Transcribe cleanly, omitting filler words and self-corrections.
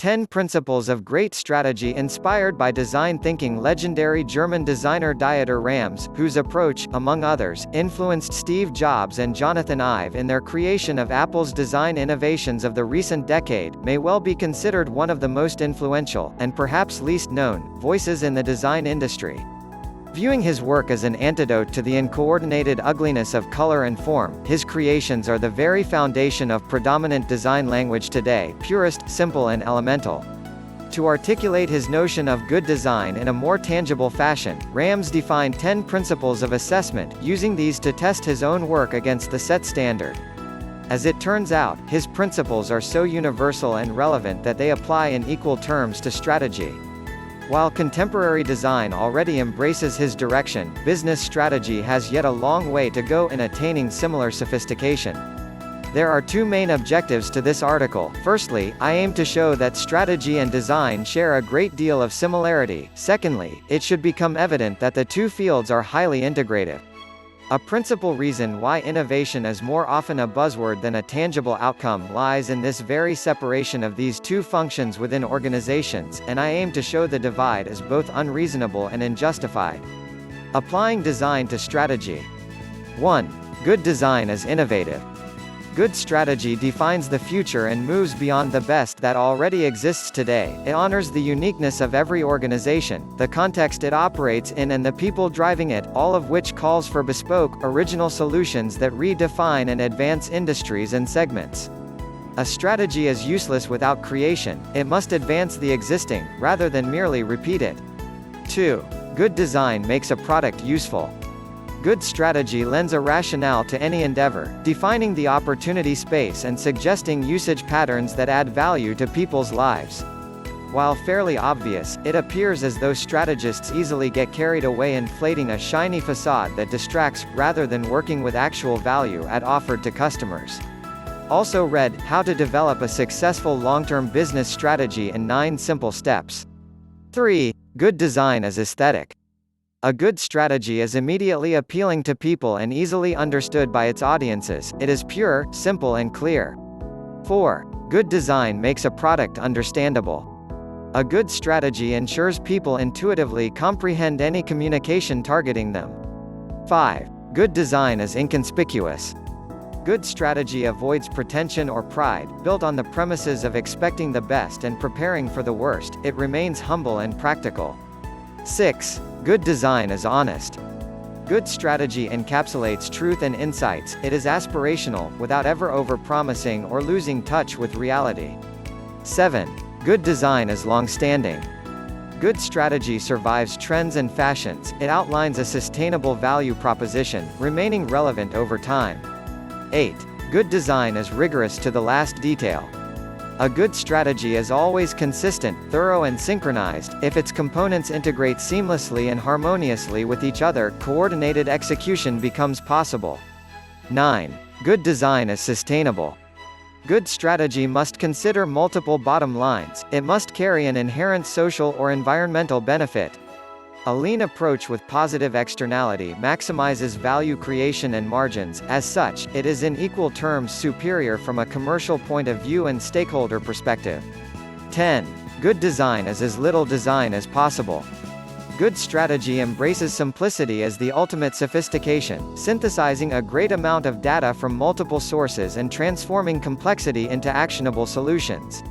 10 Principles of Great Strategy inspired by design thinking. Legendary German designer Dieter Rams, whose approach, among others, influenced Steve Jobs and Jonathan Ive in their creation of Apple's design innovations of the recent decade, may well be considered one of the most influential, and perhaps least known, voices in the design industry. Viewing his work as an antidote to the uncoordinated ugliness of color and form, his creations are the very foundation of predominant design language today, purist, simple and elemental. To articulate his notion of good design in a more tangible fashion, Rams defined 10 principles of assessment, using these to test his own work against the set standard. As it turns out, his principles are so universal and relevant that they apply in equal terms to strategy. While contemporary design already embraces his direction, business strategy has yet a long way to go in attaining similar sophistication. There are two main objectives to this article. Firstly, I aim to show that strategy and design share a great deal of similarity. Secondly, it should become evident that the two fields are highly integrative. A principal reason why innovation is more often a buzzword than a tangible outcome lies in this very separation of these two functions within organizations, and I aim to show the divide as both unreasonable and unjustified. Applying design to strategy. 1. Good design is innovative. Good strategy defines the future and moves beyond the best that already exists today. It honors the uniqueness of every organization, the context it operates in and the people driving it, all of which calls for bespoke, original solutions that redefine and advance industries and segments. A strategy is useless without creation, it must advance the existing, rather than merely repeat it. 2. Good design makes a product useful. Good strategy lends a rationale to any endeavor, defining the opportunity space and suggesting usage patterns that add value to people's lives. While fairly obvious, it appears as though strategists easily get carried away inflating a shiny facade that distracts, rather than working with actual value offered to customers. Also read, How to Develop a Successful Long-Term Business Strategy in 9 Simple Steps. 3. Good design is aesthetic. A good strategy is immediately appealing to people and easily understood by its audiences. It is pure, simple and clear. 4. Good design makes a product understandable. A good strategy ensures people intuitively comprehend any communication targeting them. 5. Good design is inconspicuous. Good strategy avoids pretension or pride, built on the premises of expecting the best and preparing for the worst. It remains humble and practical. 6. Good design is honest. Good strategy encapsulates truth and insights. It is aspirational, without ever over-promising or losing touch with reality. 7. Good design is longstanding. Good strategy survives trends and fashions. It outlines a sustainable value proposition, remaining relevant over time. 8. Good design is rigorous to the last detail. A good strategy is always consistent, thorough and synchronized. If its components integrate seamlessly and harmoniously with each other, coordinated execution becomes possible. 9. Good design is sustainable. Good strategy must consider multiple bottom lines. It must carry an inherent social or environmental benefit. A lean approach with positive externality maximizes value creation and margins. As such, it is in equal terms superior from a commercial point of view and stakeholder perspective. 10. Good design is as little design as possible. Good strategy embraces simplicity as the ultimate sophistication, synthesizing a great amount of data from multiple sources and transforming complexity into actionable solutions.